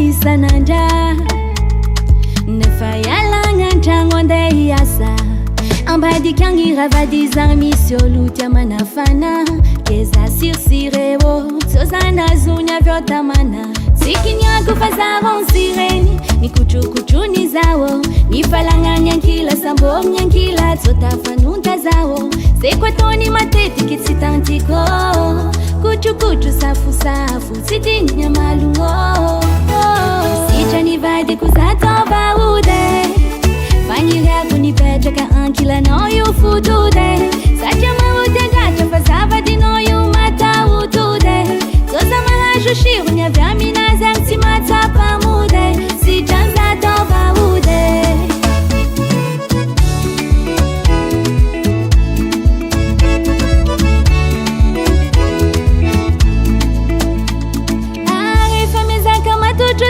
isan'andra nefa ialagnan-tragno andeha hiasa ambadiky agny ravady zagny misy olo tia manafana ke za sirsire so zanazony avy eo tamana sikiniako fa zaho sireny nikuchukuchuni zao nifalagnany ankila sambogny ankila tsotafanonta zao sekwatoni matetiky tsy tantiko kuchukuchu safusafu sitiny malungo sitra nivadiko zatova-ode faniriako nipetraka ankilanao io fotode satria mahotendratra fa zavadinao io matahotode soza mahazo shirony avy aminazy agny tsy matsapamode sitrany zatova-ode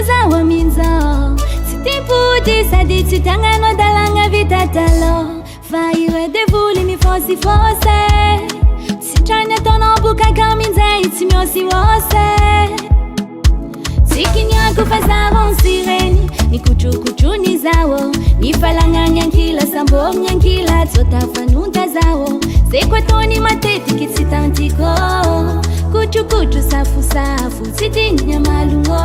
zao amin'izao tsy timpody sady tsy tagnano adalagna vita taloha fa ire devoly mifosifose sitrany ataonao bokaka amin'izay tsy miosiose sikiniako fa zaho sireny nikuchukuchuni zao nifalagnany ankila sambogny ankila tsotafanonta zao sekwatoni matetiky tsy tantiko kuchukuchu safusafu sitiny malungo